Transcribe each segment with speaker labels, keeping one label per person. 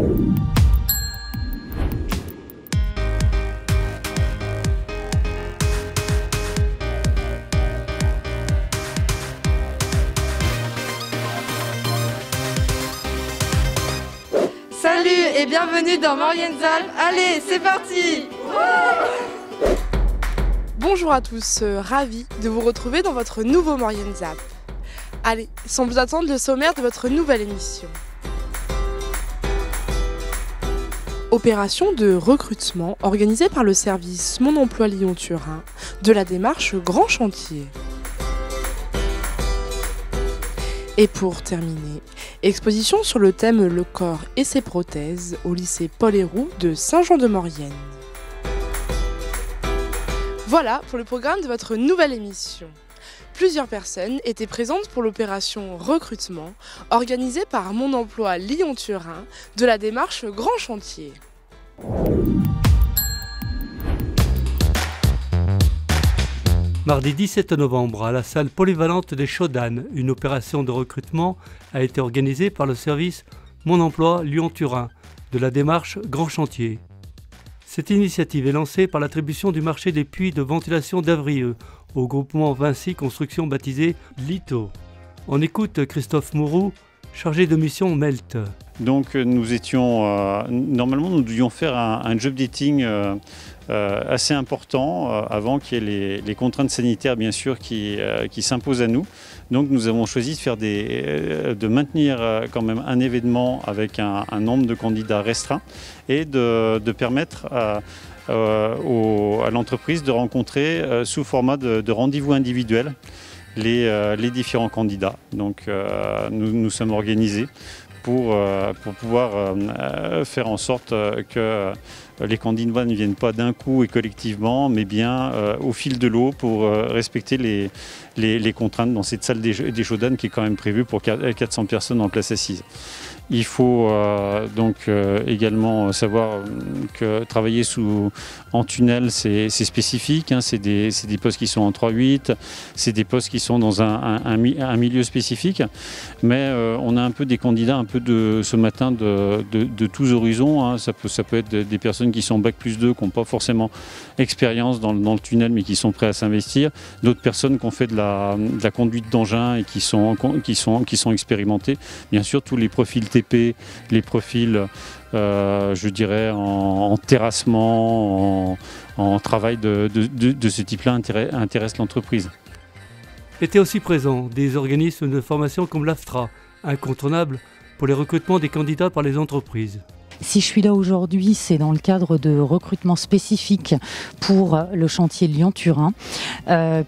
Speaker 1: Salut et bienvenue dans Maurienne-Alpes. Allez, c'est parti!
Speaker 2: Bonjour à tous, ravi de vous retrouver dans votre nouveau Maurienne-Alpes. Allez, sans plus attendre, le sommaire de votre nouvelle émission. Opération de recrutement organisée par le service Mon Emploi Lyon-Turin de la démarche Grand Chantier. Et pour terminer, exposition sur le thème Le corps et ses prothèses au lycée Paul Héroux de Saint-Jean-de-Maurienne. Voilà pour le programme de votre nouvelle émission. Plusieurs personnes étaient présentes pour l'opération recrutement organisée par Mon Emploi Lyon-Turin de la démarche Grand Chantier.
Speaker 3: Mardi 17 novembre, à la salle polyvalente des Chaudanes, une opération de recrutement a été organisée par le service Mon Emploi Lyon-Turin de la démarche Grand Chantier. Cette initiative est lancée par l'attribution du marché des puits de ventilation d'Avrieux au groupement Vinci Construction baptisé LITO. On écoute Christophe Mourou, chargé de mission MELT.
Speaker 4: Donc nous étions, normalement nous devions faire un job dating assez important avant qu'il y ait les contraintes sanitaires bien sûr qui s'imposent à nous. Donc nous avons choisi de maintenir quand même un événement avec un nombre de candidats restreint et de permettre à l'entreprise de rencontrer sous format de rendez-vous individuel les différents candidats. Donc nous sommes organisés pour pouvoir faire en sorte que les candidats ne viennent pas d'un coup et collectivement, mais bien au fil de l'eau pour respecter les contraintes dans cette salle des Chaudanes qui est quand même prévue pour 400 personnes en place assise. Il faut donc également savoir que travailler en tunnel, c'est spécifique, hein, c'est des postes qui sont en 3-8, c'est des postes qui sont dans un milieu spécifique, mais on a un peu des candidats ce matin de tous horizons, hein. Ça peut être des personnes qui sont bac plus 2, qui n'ont pas forcément expérience dans le tunnel, mais qui sont prêts à s'investir, d'autres personnes qui ont fait de la conduite d'engin et qui sont expérimentées, bien sûr tous les profils TP, les profils je dirais en terrassement, en travail de ce type-là intéressent l'entreprise.
Speaker 3: Étaient aussi présents des organismes de formation comme l'AFTRA, incontournable pour les recrutements des candidats par les entreprises.
Speaker 5: Si je suis là aujourd'hui, c'est dans le cadre de recrutement spécifique pour le chantier Lyon-Turin,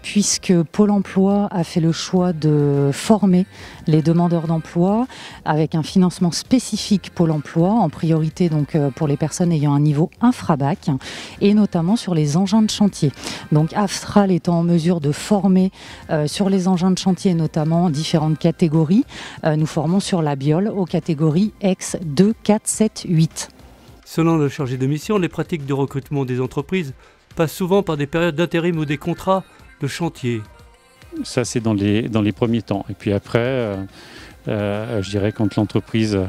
Speaker 5: puisque Pôle emploi a fait le choix de former les demandeurs d'emploi avec un financement spécifique Pôle emploi, en priorité donc pour les personnes ayant un niveau infra-bac, et notamment sur les engins de chantier. Donc Aftral étant en mesure de former sur les engins de chantier, notamment différentes catégories, nous formons sur la biole aux catégories X 2, 4, 7, 8.
Speaker 3: Selon le chargé de mission, les pratiques de recrutement des entreprises passent souvent par des périodes d'intérim ou des contrats de chantier.
Speaker 4: Ça, c'est dans les premiers temps. Et puis après, je dirais quand l'entreprise,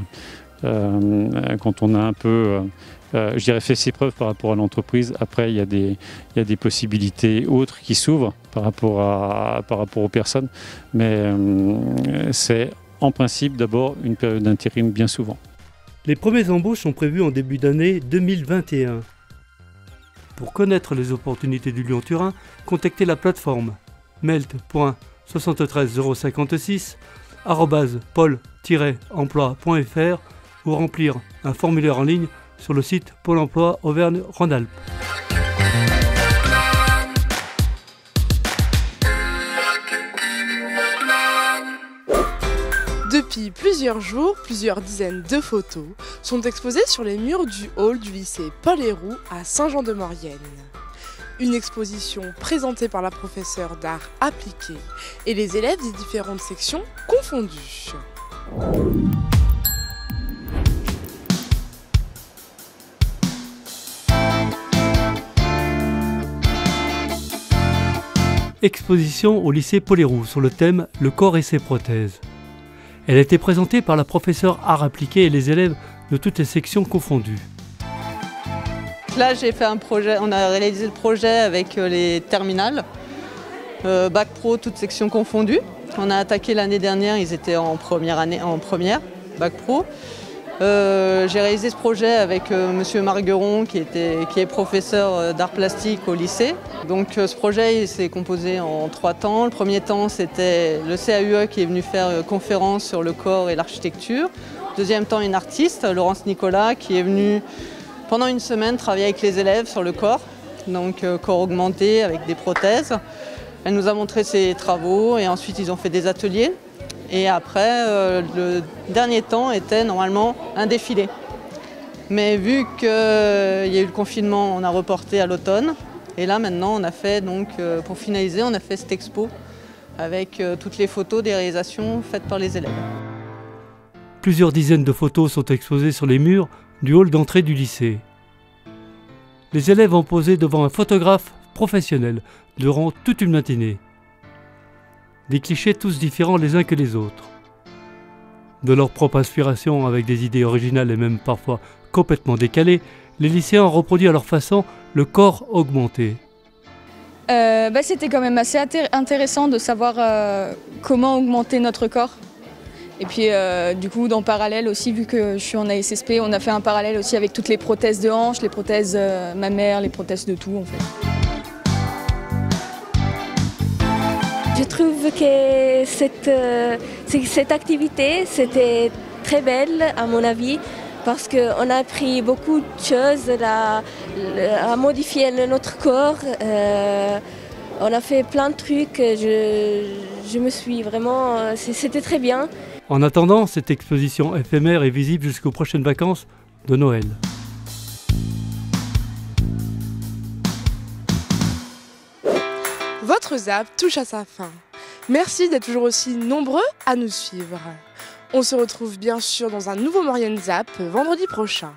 Speaker 4: quand on a un peu, je dirais fait ses preuves par rapport à l'entreprise, après il y a des possibilités autres qui s'ouvrent par rapport aux personnes. Mais c'est en principe d'abord une période d'intérim bien souvent.
Speaker 3: Les premières embauches sont prévues en début d'année 2021. Pour connaître les opportunités du Lyon-Turin, contactez la plateforme melt.73056 @pôle-emploi.fr ou remplir un formulaire en ligne sur le site Pôle emploi Auvergne-Rhône-Alpes.
Speaker 2: Depuis plusieurs jours, plusieurs dizaines de photos sont exposées sur les murs du hall du lycée Paul Héroux à Saint-Jean-de-Maurienne. Une exposition présentée par la professeure d'art appliqué et les élèves des différentes sections confondues.
Speaker 3: Exposition au lycée Paul Héroux sur le thème « Le corps et ses prothèses ». Elle a été présentée par la professeure art appliqué et les élèves de toutes les sections confondues.
Speaker 6: Là, j'ai fait un projet, on a réalisé le projet avec les terminales, bac pro, toutes sections confondues. On a attaqué l'année dernière, ils étaient en première, bac pro. J'ai réalisé ce projet avec monsieur Margueron qui est professeur d'art plastique au lycée. Donc ce projet s'est composé en 3 temps. Le premier temps, c'était le CAUE qui est venu faire conférence sur le corps et l'architecture. Deuxième temps, une artiste, Laurence Nicolas, qui est venue pendant une semaine travailler avec les élèves sur le corps, donc corps augmenté avec des prothèses. Elle nous a montré ses travaux et ensuite ils ont fait des ateliers. Et après, le dernier temps était normalement un défilé. Mais vu qu'il y a eu le confinement, on a reporté à l'automne. Et là maintenant, on a fait, donc, pour finaliser, on a fait cette expo avec toutes les photos des réalisations faites par les élèves.
Speaker 3: Plusieurs dizaines de photos sont exposées sur les murs du hall d'entrée du lycée. Les élèves ont posé devant un photographe professionnel durant toute une matinée. Des clichés tous différents les uns que les autres. De leur propre inspiration avec des idées originales et même parfois complètement décalées, les lycéens ont reproduit à leur façon le corps augmenté.
Speaker 7: C'était quand même assez intéressant de savoir comment augmenter notre corps. Et puis du coup, en parallèle aussi, vu que je suis en ASSP, on a fait un parallèle aussi avec toutes les prothèses de hanches, les prothèses mammaires, les prothèses de tout en fait.
Speaker 8: Je trouve que cette activité, c'était très belle à mon avis, parce qu'on a appris beaucoup de choses à modifier notre corps. On a fait plein de trucs, je me suis vraiment... C'était très bien.
Speaker 3: En attendant, cette exposition éphémère est visible jusqu'aux prochaines vacances de Noël.
Speaker 2: Votre ZAP touche à sa fin. Merci d'être toujours aussi nombreux à nous suivre. On se retrouve bien sûr dans un nouveau Maurienne ZAP vendredi prochain.